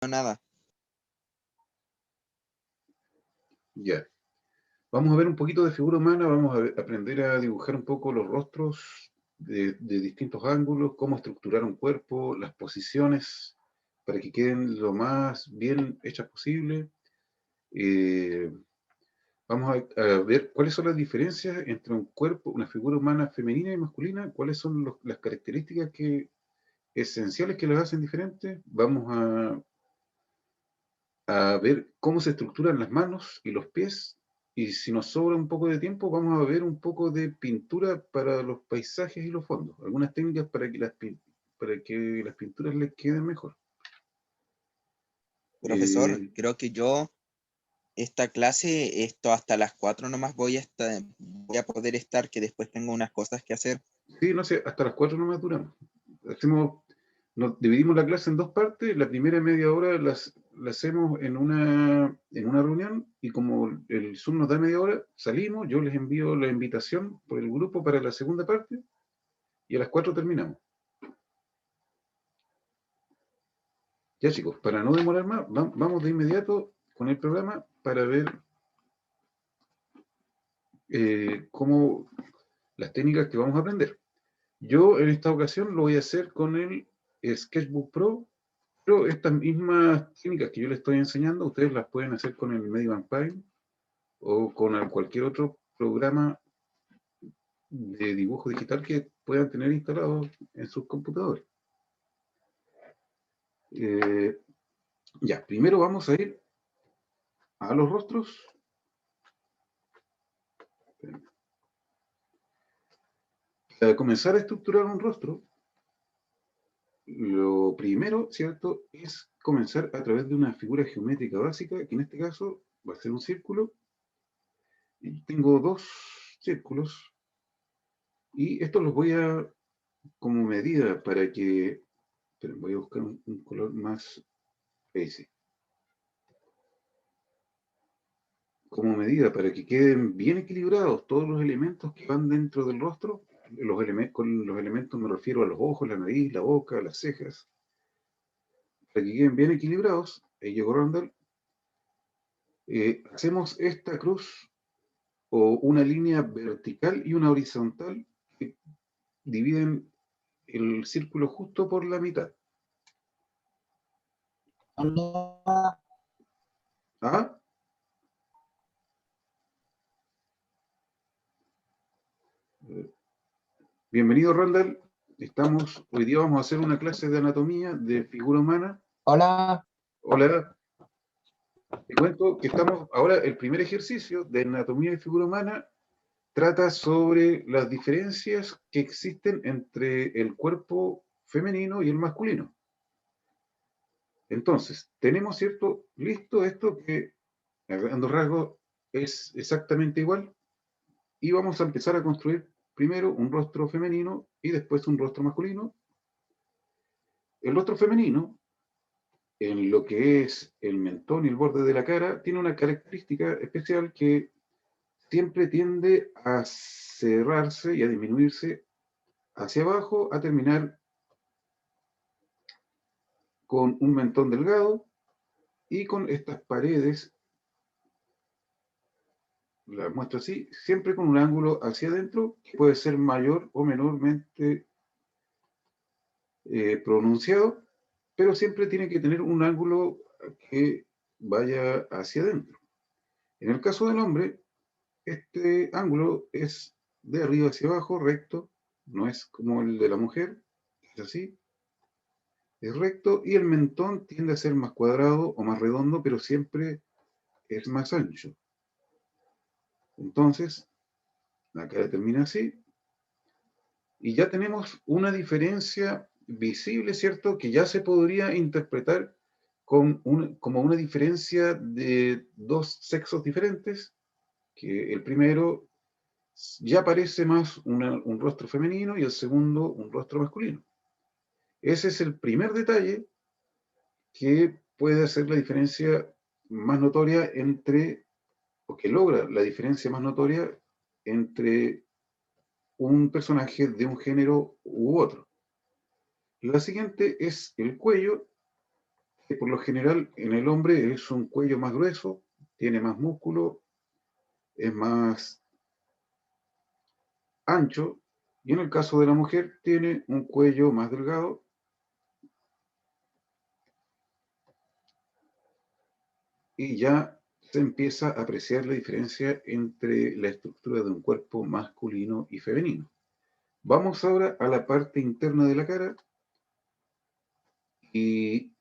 nada. Ya. Vamos a ver un poquito de figura humana, vamos a aprender a dibujar un poco los rostros de distintos ángulos, cómo estructurar un cuerpo, las posiciones, para que queden lo más bien hechas posible. Vamos a ver cuáles son las diferencias entre un cuerpo, una figura humana femenina y masculina, cuáles son las características esenciales que las hacen diferentes. Vamos a ver cómo se estructuran las manos y los pies. Y si nos sobra un poco de tiempo, vamos a ver un poco de pintura para los paisajes y los fondos. Algunas técnicas para que para que las pinturas les queden mejor. Profesor, creo que yo esta clase, esto hasta las 4 nomás voy a poder estar, que después tengo unas cosas que hacer. Sí, no sé, hasta las 4 no más duramos. Nos dividimos la clase en dos partes. La primera media hora la hacemos en una reunión y como el Zoom nos da media hora, salimos, yo les envío la invitación por el grupo para la segunda parte y a las 4 terminamos. Ya chicos, para no demorar más, vamos de inmediato con el programa para ver cómo las técnicas que vamos a aprender. Yo en esta ocasión lo voy a hacer con el Sketchbook Pro, pero estas mismas técnicas que yo les estoy enseñando, ustedes las pueden hacer con el Medieval Paint o con cualquier otro programa de dibujo digital que puedan tener instalado en sus computadores. Ya, primero vamos a ir a los rostros. Para comenzar a estructurar un rostro, lo primero, ¿cierto?, es comenzar a través de una figura geométrica básica, que en este caso va a ser un círculo. Y tengo dos círculos y estos los voy a, como medida para que, pero voy a buscar un color más ese. Como medida para que queden bien equilibrados todos los elementos que van dentro del rostro. Con los elementos me refiero a los ojos, la nariz, la boca, las cejas. Para que queden bien equilibrados, ahí llegó Randall, hacemos esta cruz o una línea vertical y una horizontal que dividen el círculo justo por la mitad. ¿Ah? Bienvenido, Randall. Hoy día vamos a hacer una clase de anatomía de figura humana. Hola. Hola. Te cuento que estamos ahora, el primer ejercicio de anatomía de figura humana trata sobre las diferencias que existen entre el cuerpo femenino y el masculino. Entonces, tenemos, ¿cierto?, listo esto que a grandes rasgos es exactamente igual y vamos a empezar a construir primero un rostro femenino y después un rostro masculino. El rostro femenino, en lo que es el mentón y el borde de la cara, tiene una característica especial que siempre tiende a cerrarse y a disminuirse hacia abajo, a terminar con un mentón delgado y con estas paredes, las muestro así, siempre con un ángulo hacia adentro, que puede ser mayor o menormente pronunciado, pero siempre tiene que tener un ángulo que vaya hacia adentro. En el caso del hombre, este ángulo es de arriba hacia abajo, recto, no es como el de la mujer, es así, es recto, y el mentón tiende a ser más cuadrado o más redondo, pero siempre es más ancho. Entonces, acá termina así, y ya tenemos una diferencia visible, ¿cierto?, que ya se podría interpretar como una diferencia de dos sexos diferentes, que el primero ya parece más un rostro femenino y el segundo un rostro masculino. Ese es el primer detalle que puede hacer la diferencia más notoria o que logra la diferencia más notoria entre un personaje de un género u otro. La siguiente es el cuello, por lo general en el hombre es un cuello más grueso, tiene más músculo, es más ancho, y en el caso de la mujer tiene un cuello más delgado y ya se empieza a apreciar la diferencia entre la estructura de un cuerpo masculino y femenino. Vamos ahora a la parte interna de la cara y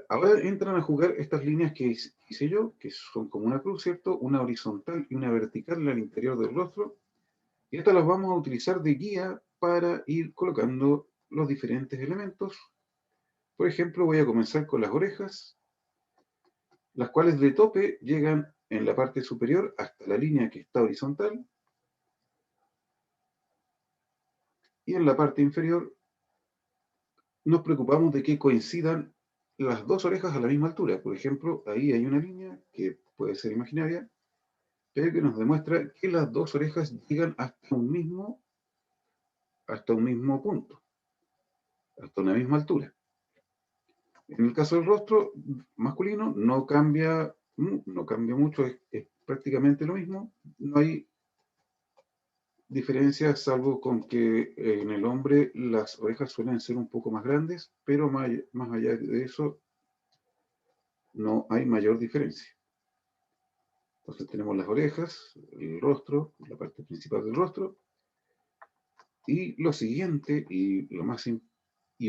ahora entran a jugar estas líneas que hice yo, que son como una cruz, ¿cierto? Una horizontal y una vertical al interior del rostro. Y estas las vamos a utilizar de guía para ir colocando los diferentes elementos. Por ejemplo, voy a comenzar con las orejas, las cuales de tope llegan en la parte superior hasta la línea que está horizontal, y en la parte inferior nos preocupamos de que coincidan las dos orejas a la misma altura. Por ejemplo, ahí hay una línea que puede ser imaginaria, pero que nos demuestra que las dos orejas llegan hasta un mismo punto, hasta una misma altura. En el caso del rostro masculino no cambia mucho, es prácticamente lo mismo. No hay diferencias, salvo con que en el hombre las orejas suelen ser un poco más grandes, pero más allá de eso no hay mayor diferencia. Entonces tenemos las orejas, el rostro, la parte principal del rostro, y lo siguiente, y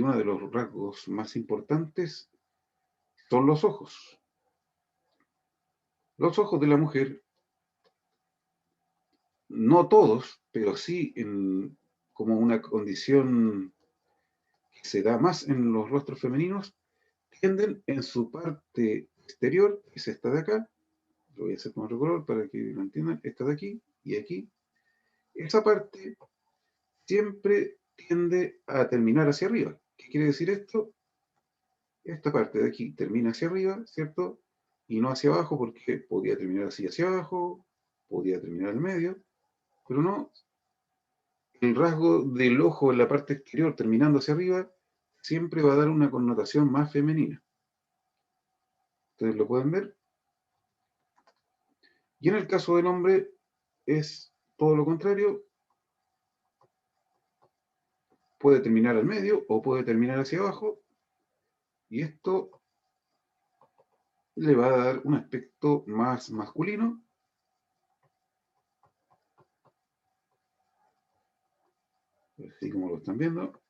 uno de los rasgos más importantes son los ojos. Los ojos de la mujer, no todos, pero sí como una condición que se da más en los rostros femeninos, tienden en su parte exterior, que es esta de acá, lo voy a hacer con otro color para que lo entiendan, esta de aquí y aquí, esa parte siempre tiende a terminar hacia arriba. ¿Qué quiere decir esto? Esta parte de aquí termina hacia arriba, ¿cierto? Y no hacia abajo, porque podría terminar así hacia abajo, podría terminar al medio, pero no, el rasgo del ojo en la parte exterior terminando hacia arriba siempre va a dar una connotación más femenina. Ustedes lo pueden ver. Y en el caso del hombre es todo lo contrario, puede terminar al medio o puede terminar hacia abajo, y esto le va a dar un aspecto más masculino. Así como lo están viendo,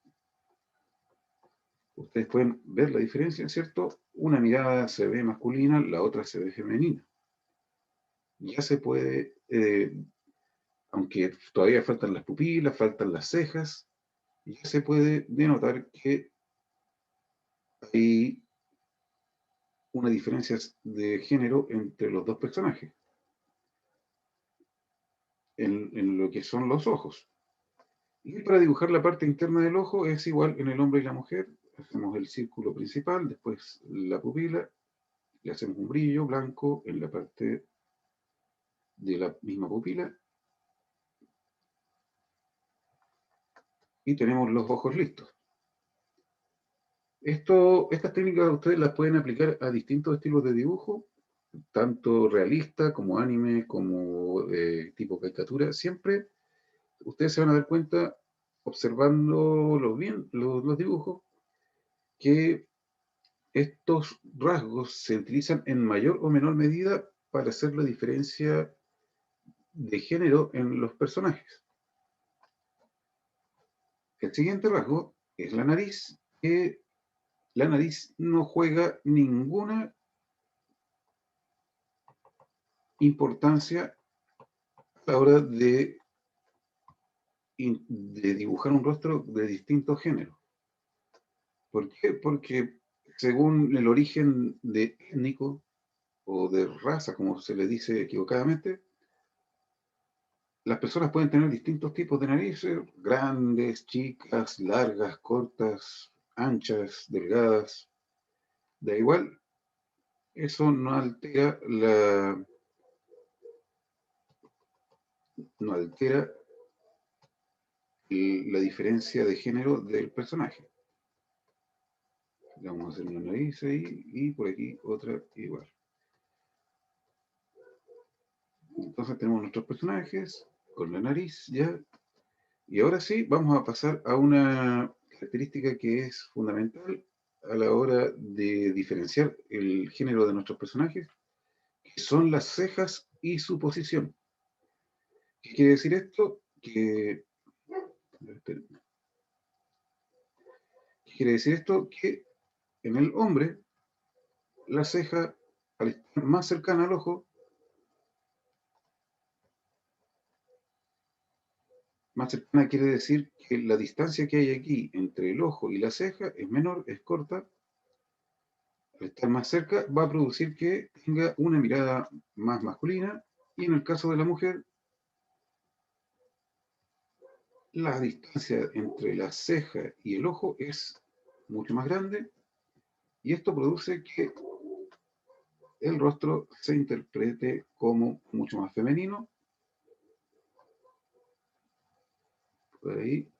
ustedes pueden ver la diferencia, ¿cierto? Una mirada se ve masculina, la otra se ve femenina. Ya se puede, aunque todavía faltan las pupilas, faltan las cejas, ya se puede denotar que hay una diferencia de género entre los dos personajes, en lo que son los ojos. Y para dibujar la parte interna del ojo es igual en el hombre y la mujer. Hacemos el círculo principal, después la pupila, le hacemos un brillo blanco en la parte de la misma pupila y tenemos los ojos listos. Estas técnicas ustedes las pueden aplicar a distintos estilos de dibujo, tanto realista como anime, como tipo caricatura. Siempre ustedes se van a dar cuenta, observando los dibujos, que estos rasgos se utilizan en mayor o menor medida para hacer la diferencia de género en los personajes. El siguiente rasgo es la nariz, que la nariz no juega ninguna importancia a la hora de dibujar un rostro de distintos géneros. ¿Por qué? Porque según el origen de étnico o de raza, como se le dice equivocadamente, las personas pueden tener distintos tipos de narices, grandes, chicas, largas, cortas, anchas, delgadas. Da igual, eso no altera la diferencia de género del personaje. Le vamos a hacer una nariz ahí y por aquí otra igual. Entonces tenemos nuestros personajes con la nariz ya. Y ahora sí, vamos a pasar a una característica que es fundamental a la hora de diferenciar el género de nuestros personajes, que son las cejas y su posición. ¿Qué quiere decir esto? ¿Qué quiere decir esto? Que en el hombre, la ceja, al estar más cercana al ojo, más cercana quiere decir que la distancia que hay aquí entre el ojo y la ceja es menor, es corta. Al estar más cerca va a producir que tenga una mirada más masculina, y en el caso de la mujer, la distancia entre la ceja y el ojo es mucho más grande, y esto produce que el rostro se interprete como mucho más femenino. Por ahí.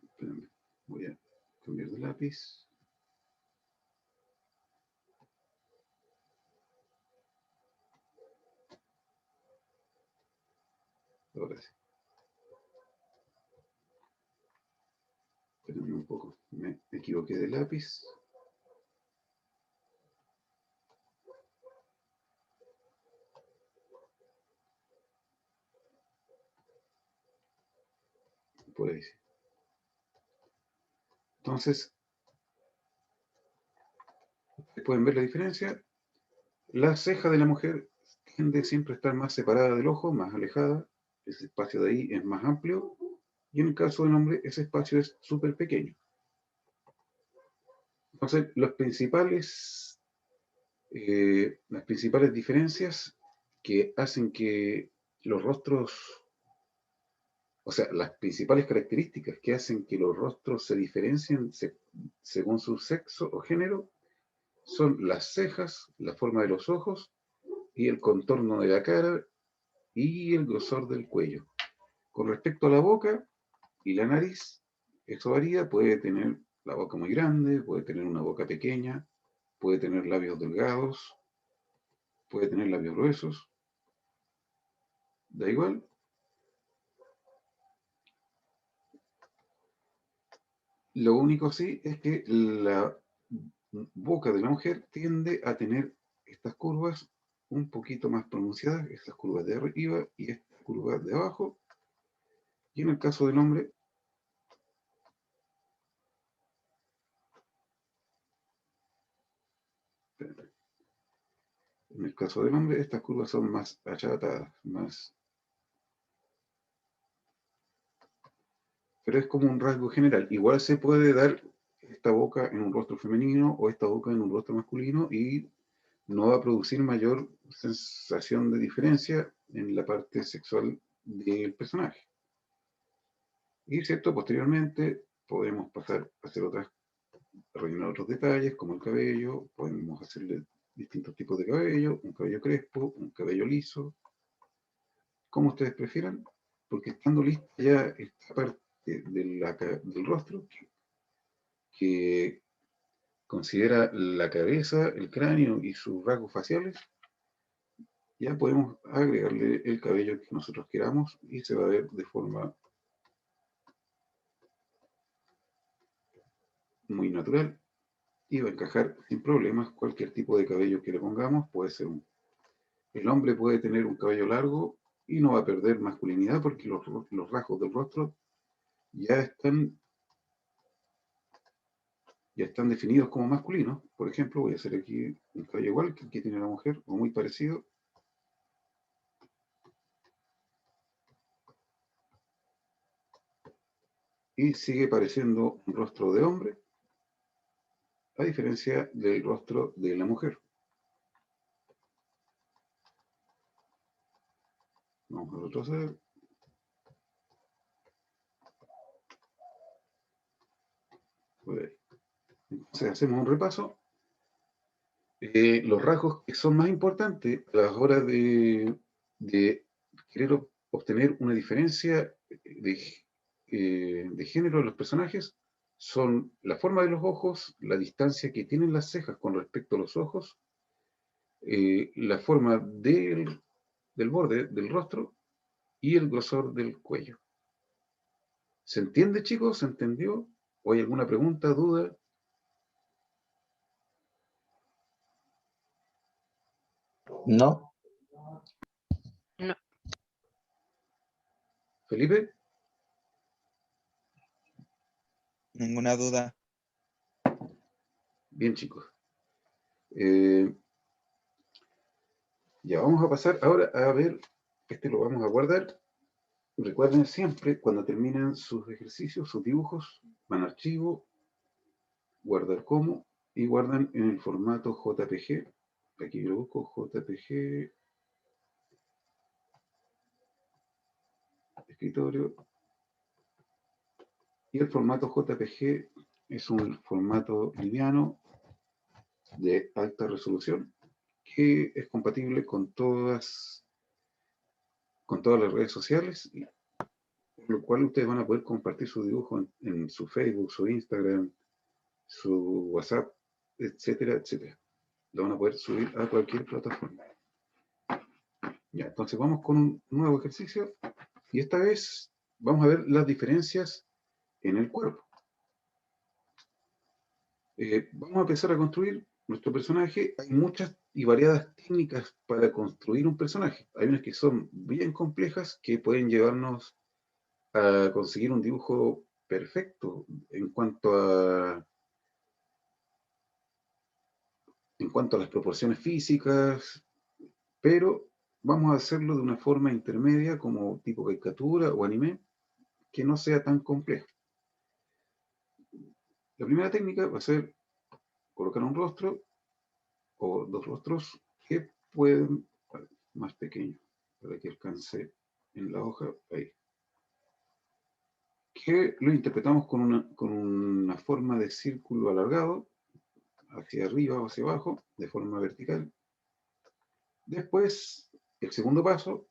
Espérame, voy a cambiar de lápiz. Ahora sí. Espérame un poco. Me equivoqué de lápiz. Por ahí sí. Entonces, pueden ver la diferencia. La ceja de la mujer tiende siempre a estar más separada del ojo, más alejada. Ese espacio de ahí es más amplio. Y en el caso del hombre, ese espacio es súper pequeño. Entonces, las principales diferencias que hacen que los rostros, o sea, las principales características que hacen que los rostros se diferencien según su sexo o género, son las cejas, la forma de los ojos y el contorno de la cara y el grosor del cuello. Con respecto a la boca y la nariz, eso varía, puede tener la boca muy grande, puede tener una boca pequeña, puede tener labios delgados, puede tener labios gruesos, da igual. Lo único sí es que la boca de la mujer tiende a tener estas curvas un poquito más pronunciadas, estas curvas de arriba y estas curvas de abajo. Y en el caso del hombre, estas curvas son más achatadas, más. Pero es como un rasgo general. Igual se puede dar esta boca en un rostro femenino o esta boca en un rostro masculino y no va a producir mayor sensación de diferencia en la parte sexual del personaje. Y cierto, posteriormente podemos pasar a hacer rellenar otros detalles como el cabello, podemos hacerle distintos tipos de cabello, un cabello crespo, un cabello liso, como ustedes prefieran, porque estando lista ya esta parte del rostro que considera la cabeza, el cráneo y sus rasgos faciales, ya podemos agregarle el cabello que nosotros queramos y se va a ver de forma muy natural y va a encajar sin problemas cualquier tipo de cabello que le pongamos. El hombre puede tener un cabello largo y no va a perder masculinidad porque los rasgos del rostro ya están, ya están definidos como masculinos. Por ejemplo, voy a hacer aquí un cabello igual que el que tiene la mujer o muy parecido. Y sigue pareciendo un rostro de hombre, a diferencia del rostro de la mujer. Vamos a retroceder. Entonces hacemos un repaso. Los rasgos que son más importantes a la hora de querer obtener una diferencia de género de los personajes son la forma de los ojos, la distancia que tienen las cejas con respecto a los ojos, la forma del borde del rostro y el grosor del cuello. ¿Se entiende, chicos? ¿Se entendió? ¿O hay alguna pregunta, duda? No, No. ¿Felipe? ninguna duda. Bien, chicos. Ya vamos a pasar ahora a ver, este lo vamos a guardar. Recuerden siempre, cuando terminen sus ejercicios, sus dibujos, van a archivo, guardar como, y guardan en el formato JPG. Aquí lo busco, JPG, escritorio. Y el formato JPG es un formato liviano de alta resolución que es compatible con todas las redes sociales, por lo cual ustedes van a poder compartir su dibujo en su Facebook, su Instagram, su WhatsApp, etcétera, etcétera. Lo van a poder subir a cualquier plataforma. Ya, entonces vamos con un nuevo ejercicio y esta vez vamos a ver las diferencias en el cuerpo. Vamos a empezar a construir nuestro personaje. Hay muchas y variadas técnicas para construir un personaje. Hay unas que son bien complejas que pueden llevarnos a conseguir un dibujo perfecto en cuanto a las proporciones físicas, pero vamos a hacerlo de una forma intermedia como tipo caricatura o anime que no sea tan complejo. La primera técnica va a ser colocar un rostro o dos rostros que pueden, más pequeño, para que alcance en la hoja, ahí, que lo interpretamos con una forma de círculo alargado, hacia arriba o hacia abajo, de forma vertical. Después, el segundo paso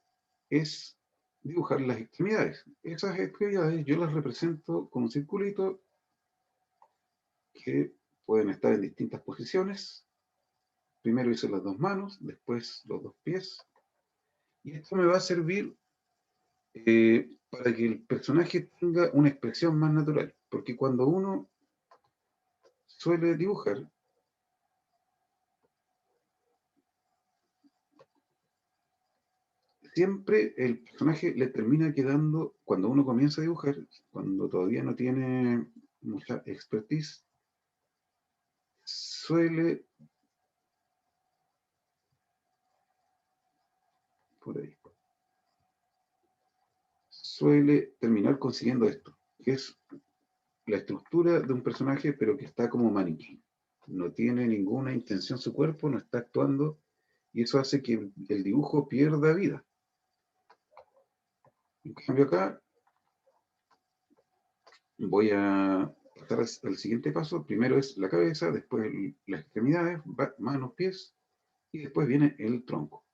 es dibujar las extremidades. Esas extremidades yo las represento con un circulito que pueden estar en distintas posiciones. Primero hice las dos manos, después los dos pies. Y esto me va a servir para que el personaje tenga una expresión más natural. Porque cuando uno suele dibujar, siempre el personaje le termina quedando, cuando uno comienza a dibujar, cuando todavía no tiene mucha expertise, suele, por ahí, suele terminar consiguiendo esto, que es la estructura de un personaje, pero que está como maniquí. No tiene ninguna intención su cuerpo, no está actuando, y eso hace que el dibujo pierda vida. En cambio acá, voy a pasar al siguiente paso. Primero es la cabeza, después las extremidades, manos, pies, y después viene el tronco.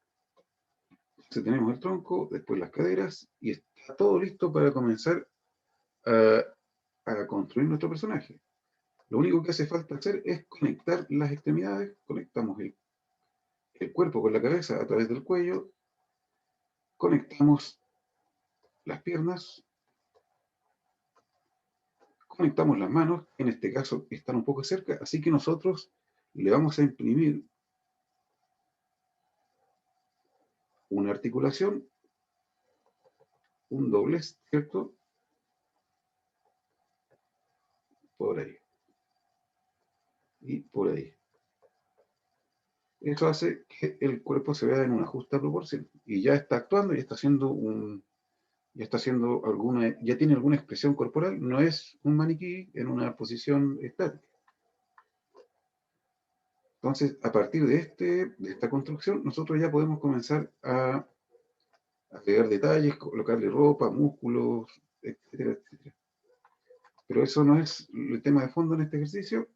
Entonces tenemos el tronco, después las caderas, y está todo listo para comenzar a construir nuestro personaje. Lo único que hace falta hacer es conectar las extremidades, conectamos el cuerpo con la cabeza a través del cuello, conectamos las piernas, conectamos las manos, en este caso están un poco cerca, así que nosotros le vamos a imprimir una articulación, un doblez, ¿cierto? Por ahí. Y por ahí. Eso hace que el cuerpo se vea en una justa proporción. Y ya está actuando, ya está haciendo ya tiene alguna expresión corporal, no es un maniquí en una posición estática. Entonces, a partir de esta construcción, nosotros ya podemos comenzar a agregar detalles, colocarle ropa, músculos, etcétera, etcétera. Pero eso no es el tema de fondo en este ejercicio.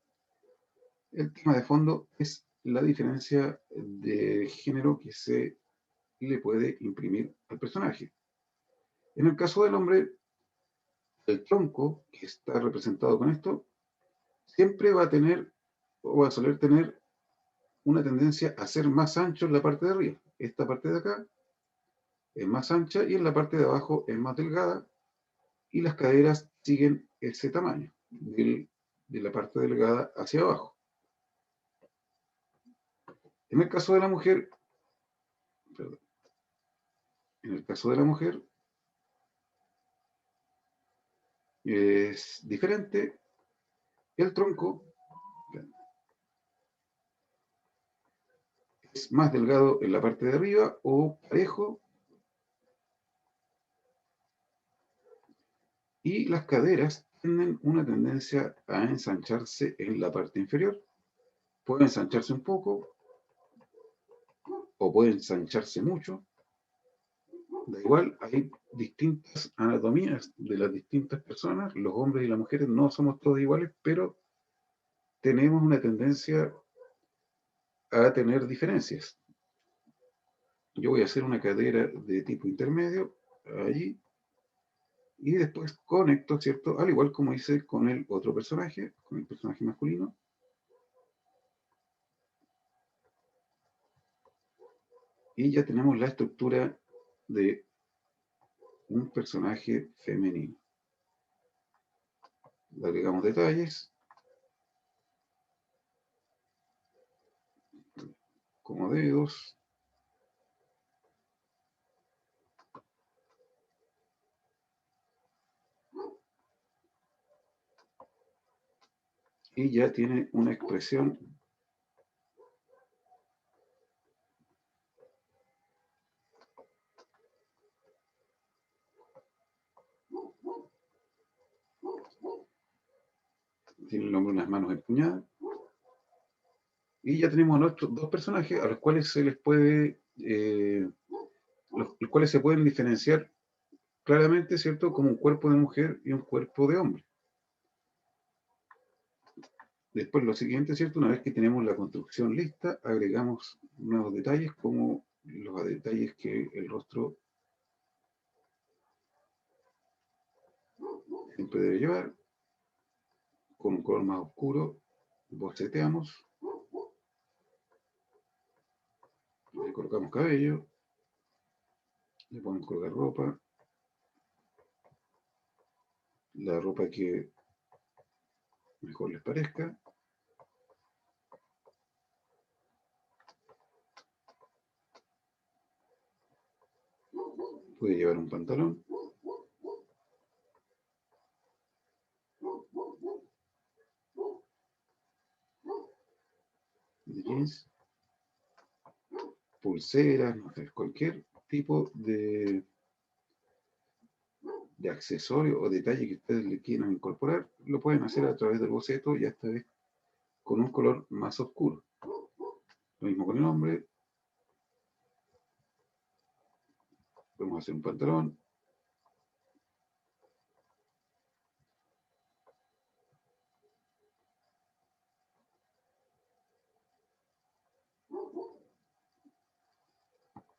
El tema de fondo es la diferencia de género que se le puede imprimir al personaje. En el caso del hombre, el tronco, que está representado con esto, siempre va a tener, o va a soler tener, una tendencia a ser más ancho en la parte de arriba. Esta parte de acá es más ancha y en la parte de abajo es más delgada, y las caderas siguen ese tamaño, de la parte delgada hacia abajo. En el caso de la mujer, perdón, en el caso de la mujer es diferente. El tronco es más delgado en la parte de arriba o parejo, y las caderas tienen una tendencia a ensancharse en la parte inferior. Puede ensancharse un poco o puede ensancharse mucho. Da igual, hay distintas anatomías de las distintas personas. Los hombres y las mujeres no somos todos iguales, pero tenemos una tendencia a tener diferencias. Yo voy a hacer una cadera de tipo intermedio allí y después conecto, ¿cierto? Al igual como hice con el otro personaje, con el personaje masculino. Y ya tenemos la estructura de un personaje femenino. Le agregamos detalles, como dedos. Y ya tiene una expresión tiene el hombre unas manos empuñadas. Y ya tenemos a nuestros dos personajes a los cuales se les puede, los cuales se pueden diferenciar claramente, ¿cierto? Como un cuerpo de mujer y un cuerpo de hombre. Después lo siguiente, ¿cierto? Una vez que tenemos la construcción lista, agregamos nuevos detalles como los detalles que el rostro siempre debe llevar. Con un color más oscuro, boceteamos, le colocamos cabello, le podemos colocar ropa, la ropa que mejor les parezca. Puede llevar un pantalón. De jeans, pulseras, no sé, cualquier tipo de accesorio o detalle que ustedes le quieran incorporar, lo pueden hacer a través del boceto, y esta vez con un color más oscuro. Lo mismo con el hombre. Podemos hacer un pantalón.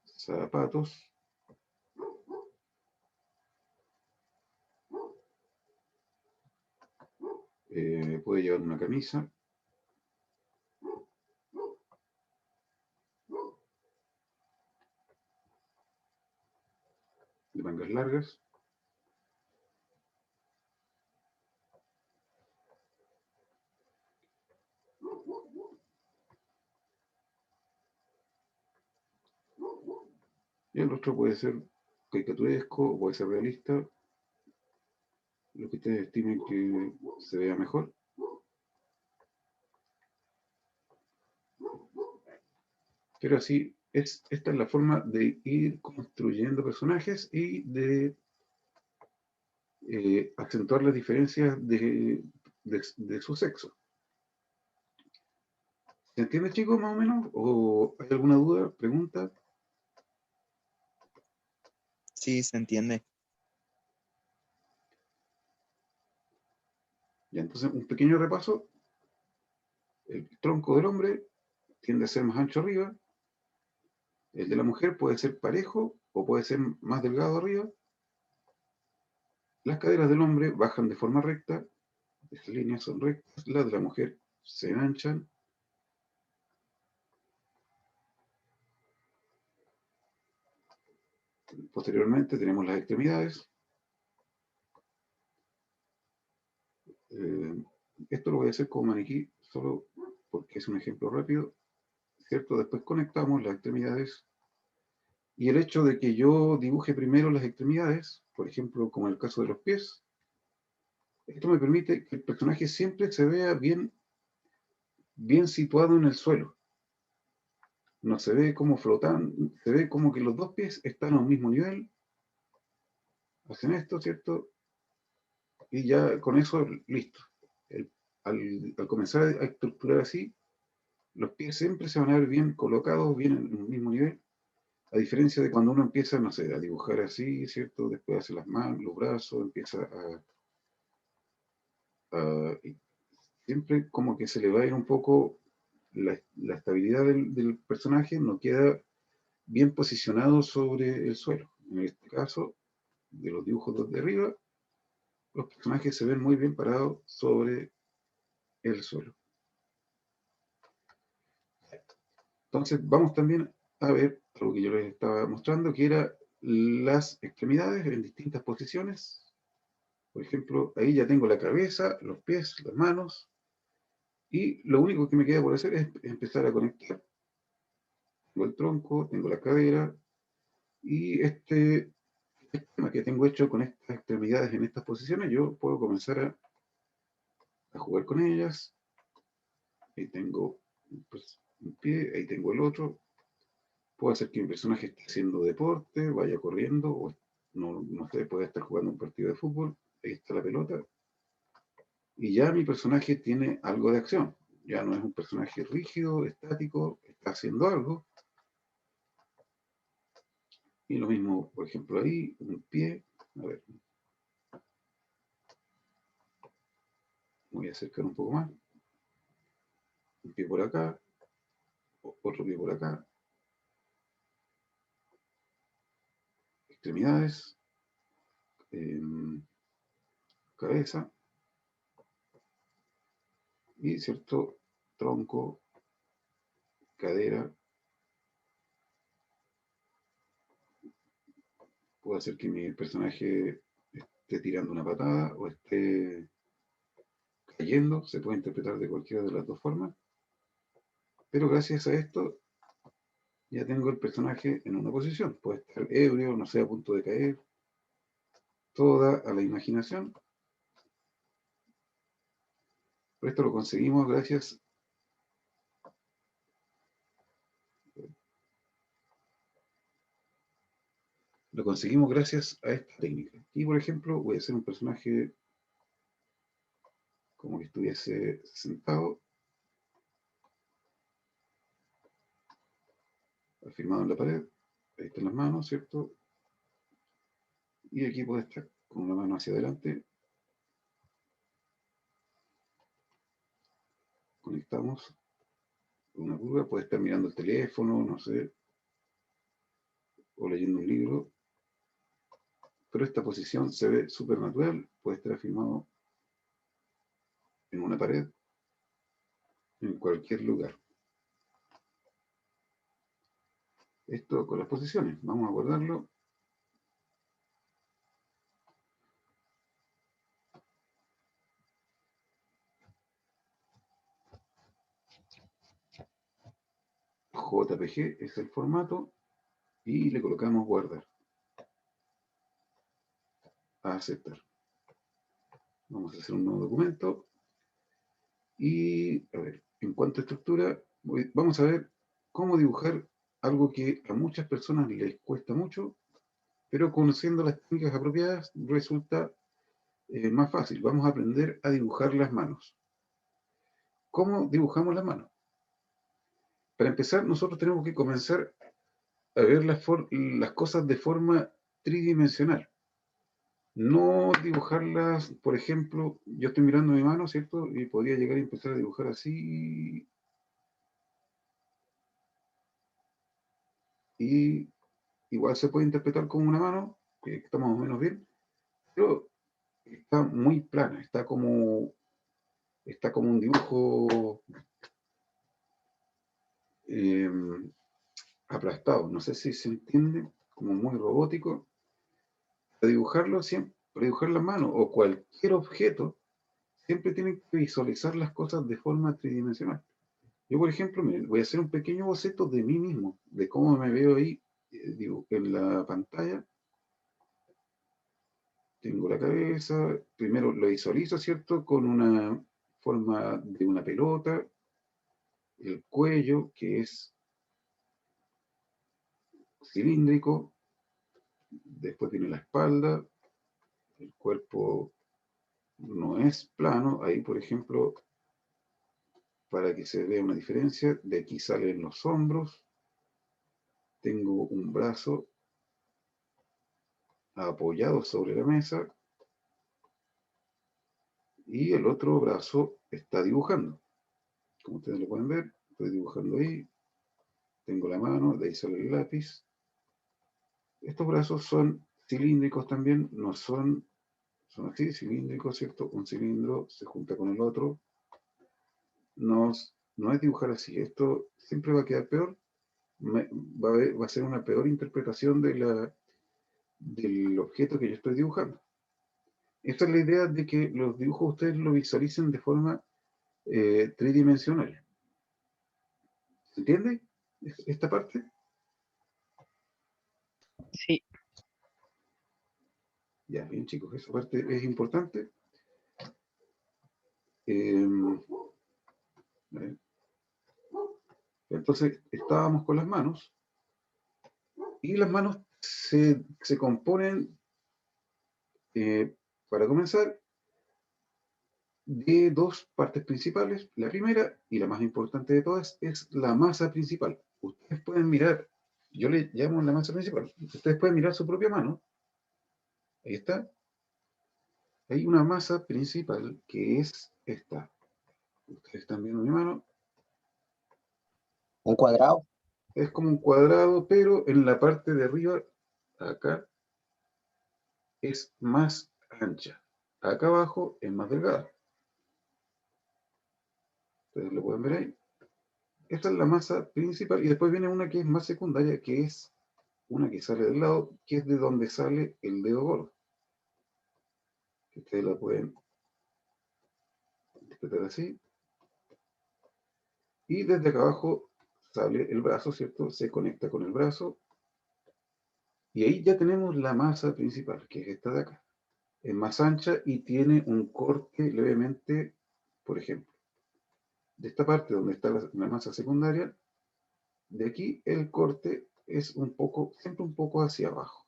Zapatos. Puede llevar una camisa. De mangas largas. Y el rostro puede ser caricaturesco o puede ser realista, lo que ustedes estimen que se vea mejor. Pero así, esta es la forma de ir construyendo personajes y de acentuar las diferencias de su sexo. ¿Se entiende, chicos, más o menos? ¿O hay alguna duda, pregunta? Sí, se entiende. Ya, entonces, un pequeño repaso. El tronco del hombre tiende a ser más ancho arriba. El de la mujer puede ser parejo o puede ser más delgado arriba. Las caderas del hombre bajan de forma recta, esas líneas son rectas, las de la mujer se ensanchan. Posteriormente tenemos las extremidades. Esto lo voy a hacer como maniquí, solo porque es un ejemplo rápido, ¿cierto? Después conectamos las extremidades. Y el hecho de que yo dibuje primero las extremidades, por ejemplo, como en el caso de los pies, esto me permite que el personaje siempre se vea bien, bien situado en el suelo. No se ve como flotando, se ve como que los dos pies están a un mismo nivel. Hacen esto, ¿cierto? Y ya con eso, listo. Al comenzar a estructurar así, los pies siempre se van a ver bien colocados, bien en un mismo nivel. A diferencia de cuando uno empieza, no sé, a dibujar así, ¿cierto? Después hace las manos, los brazos, empieza y siempre como que se le va a ir un poco la estabilidad del personaje, no queda bien posicionado sobre el suelo. En este caso, de los dibujos de arriba, los personajes se ven muy bien parados sobre el suelo. Entonces vamos también a ver algo que yo les estaba mostrando, que era las extremidades en distintas posiciones. Por ejemplo, ahí ya tengo la cabeza, los pies, las manos, y lo único que me queda por hacer es empezar a conectar. Tengo el tronco, tengo la cadera, y este esquema que tengo hecho con estas extremidades en estas posiciones, yo puedo comenzar a jugar con ellas. Ahí tengo pues, un pie, ahí tengo el otro. Puedo hacer que mi personaje esté haciendo deporte, vaya corriendo, o no sé, puede estar jugando un partido de fútbol. Ahí está la pelota. Y ya mi personaje tiene algo de acción. Ya no es un personaje rígido, estático, está haciendo algo. Y lo mismo, por ejemplo, ahí, un pie. A ver, voy a acercar un poco más. Un pie por acá, otro pie por acá. Extremidades, cabeza y cierto tronco, cadera. Puedo hacer que mi personaje esté tirando una patada o esté cayendo, se puede interpretar de cualquiera de las dos formas, pero gracias a esto ya tengo el personaje en una posición, puede estar ebrio, no sé, a punto de caer, toda a la imaginación. Pero esto lo conseguimos gracias a esta técnica. Y por ejemplo, voy a hacer un personaje como que estuviese sentado, afirmado en la pared. Ahí están las manos, ¿cierto? Y aquí puede estar con una mano hacia adelante. Conectamos una curva, puede estar mirando el teléfono, no sé, o leyendo un libro. Pero esta posición se ve súper natural, puede estar afirmado en una pared, en cualquier lugar. Esto con las posiciones, vamos a guardarlo. JPG es el formato y le colocamos guardar. A aceptar. Vamos a hacer un nuevo documento. Y, a ver, en cuanto a estructura, vamos a ver cómo dibujar algo que a muchas personas les cuesta mucho, pero conociendo las técnicas apropiadas resulta más fácil. Vamos a aprender a dibujar las manos. ¿Cómo dibujamos las manos? Para empezar, nosotros tenemos que comenzar a ver las cosas de forma tridimensional. No dibujarlas, por ejemplo, yo estoy mirando mi mano, ¿cierto? Y podría llegar a empezar a dibujar así. Y igual se puede interpretar como una mano, que está más o menos bien. Pero está muy plana, está como un dibujo aplastado. No sé si se entiende, como muy robótico. Para dibujarlo, siempre, para dibujar la mano o cualquier objeto, siempre tienen que visualizar las cosas de forma tridimensional. Yo, por ejemplo, miren, voy a hacer un pequeño boceto de mí mismo, de cómo me veo ahí en la pantalla. Tengo la cabeza, primero lo visualizo, ¿cierto? Con una forma de una pelota, el cuello, que es cilíndrico, después viene la espalda, el cuerpo no es plano, ahí, por ejemplo, para que se vea una diferencia, de aquí salen los hombros, tengo un brazo apoyado sobre la mesa y el otro brazo está dibujando. Como ustedes lo pueden ver, estoy dibujando ahí, tengo la mano, de ahí sale el lápiz. Estos brazos son cilíndricos también, no son así, cilíndricos, ¿cierto? Un cilindro se junta con el otro. No es dibujar así, esto siempre va a quedar peor, va a ser una peor interpretación del objeto que yo estoy dibujando. Esta es la idea de que los dibujos ustedes lo visualicen de forma tridimensional. ¿Se entiende esta parte? Sí. Ya, bien chicos, esa parte es importante. A ver. Entonces, estábamos con las manos, y las manos se componen, para comenzar, de dos partes principales. La primera, y la más importante de todas, es la masa principal. Ustedes pueden mirar, yo le llamo la masa principal, ustedes pueden mirar su propia mano, ahí está. Hay una masa principal que es esta. Ustedes están viendo mi mano. Un cuadrado. Es como un cuadrado, pero en la parte de arriba, acá, es más ancha. Acá abajo es más delgada. Ustedes lo pueden ver ahí. Esta es la masa principal y después viene una que es más secundaria, que es una que sale del lado, que es de donde sale el dedo gordo. Ustedes la pueden interpretar así. Y desde acá abajo sale el brazo, ¿cierto? Se conecta con el brazo. Y ahí ya tenemos la masa principal, que es esta de acá. Es más ancha y tiene un corte levemente, por ejemplo, de esta parte donde está la masa secundaria, de aquí el corte es un poco, siempre un poco hacia abajo.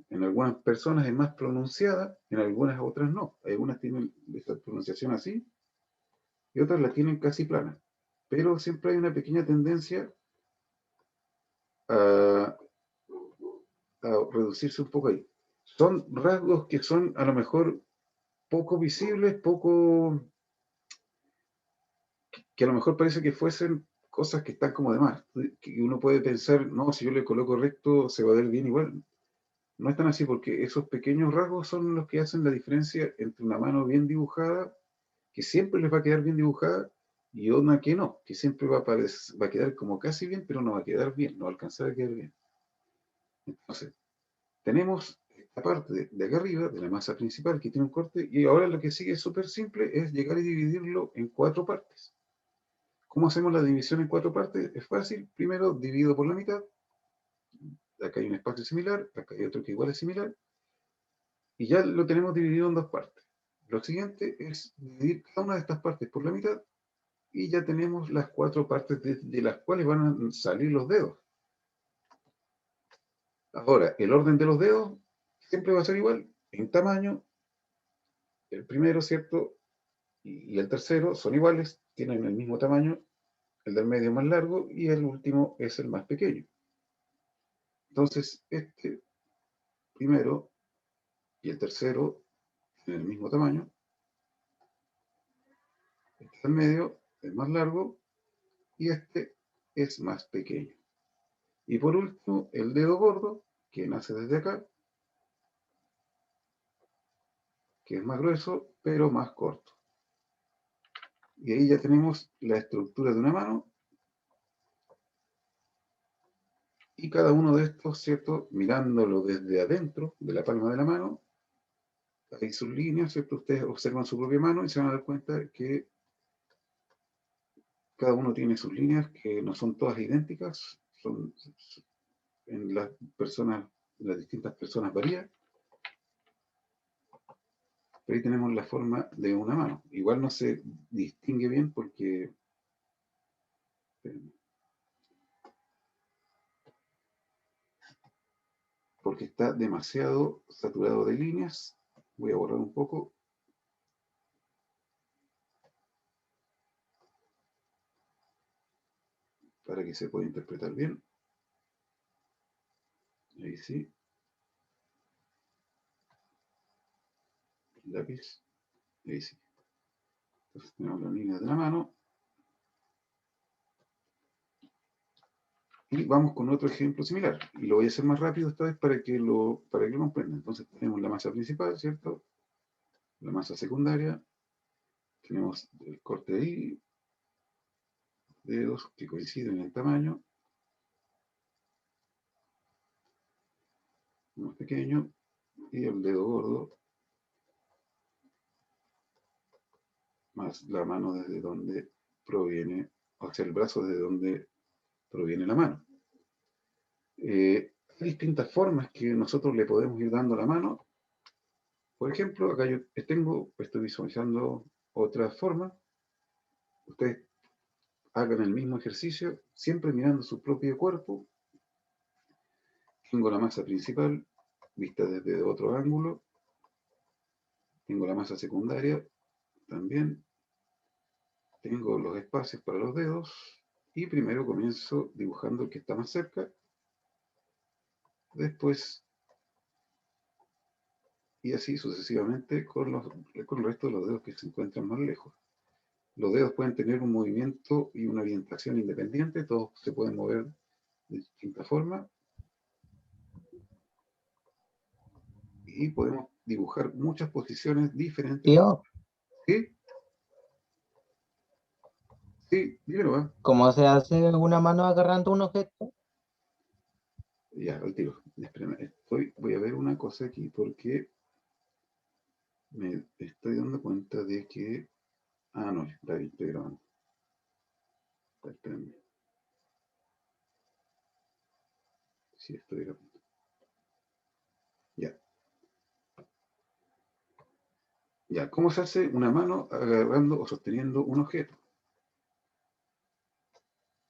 En algunas personas es más pronunciada, en algunas otras no. Algunas tienen esta pronunciación así y otras la tienen casi plana. Pero siempre hay una pequeña tendencia a, a reducirse un poco ahí. Son rasgos que son a lo mejor poco visibles, que a lo mejor parece que fuesen cosas que están como de más. Que uno puede pensar, no, si yo le coloco recto se va a ver bien igual. No es tan así, porque esos pequeños rasgos son los que hacen la diferencia entre una mano bien dibujada, que siempre les va a quedar bien dibujada, y una que no, que siempre va a quedar como casi bien, pero no va a quedar bien, no va a alcanzar a quedar bien. Entonces, tenemos esta parte de acá arriba, de la masa principal, que tiene un corte, y ahora lo que sigue es súper simple, es llegar y dividirlo en 4 partes. ¿Cómo hacemos la división en 4 partes? Es fácil. Primero, divido por la mitad. Acá hay un espacio similar, acá hay otro que igual es similar, y ya lo tenemos dividido en 2 partes. Lo siguiente es dividir cada una de estas partes por la mitad, y ya tenemos las 4 partes de las cuales van a salir los dedos. Ahora, el orden de los dedos siempre va a ser igual, en tamaño. El primero, ¿cierto? Y el tercero son iguales, tienen el mismo tamaño, el del medio más largo y el último es el más pequeño. Entonces, este primero y el tercero tienen el mismo tamaño, este del medio es más largo y este es más pequeño. Y por último, el dedo gordo, que nace desde acá, que es más grueso, pero más corto. Y ahí ya tenemos la estructura de una mano. Y cada uno de estos, ¿cierto? Mirándolo desde adentro, de la palma de la mano, hay sus líneas, ¿cierto? Ustedes observan su propia mano y se van a dar cuenta que cada uno tiene sus líneas, que no son todas idénticas, en las personas, las distintas personas varía. Pero ahí tenemos la forma de una mano. Igual no se distingue bien porque está demasiado saturado de líneas. Voy a borrar un poco. Para que se pueda interpretar bien. Ahí sí. Lápiz. Ahí sí. Entonces tenemos las líneas de la mano. Y vamos con otro ejemplo similar. Y lo voy a hacer más rápido esta vez para que lo comprendan. Entonces tenemos la masa principal, ¿cierto? La masa secundaria. Tenemos el corte ahí. Dedos que coinciden en tamaño. Más pequeño. Y el dedo gordo. Más la mano desde donde proviene, o sea, el brazo desde donde proviene la mano. Hay distintas formas que nosotros le podemos ir dando a la mano. Por ejemplo, acá yo estoy visualizando otra forma. Ustedes hagan el mismo ejercicio, siempre mirando su propio cuerpo. Tengo la masa principal, vista desde otro ángulo. Tengo la masa secundaria, también. Tengo los espacios para los dedos. Y primero comienzo dibujando el que está más cerca. Después, y así sucesivamente con el resto de los dedos que se encuentran más lejos. Los dedos pueden tener un movimiento y una orientación independiente, todos se pueden mover de distintas formas. Y podemos dibujar muchas posiciones diferentes. Tío, ¿Sí? Sí, dímelo, ¿cómo se hace una mano agarrando un objeto? Ya, al tiro. Espérame, voy a ver una cosa aquí porque me estoy dando cuenta de que... Ah, no, está ahí, estoy grabando. Espérame. Sí, estoy grabando. Ya. Ya, ¿cómo se hace una mano agarrando o sosteniendo un objeto?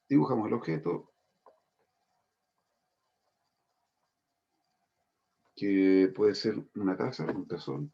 Dibujamos el objeto, que puede ser una taza, un tazón,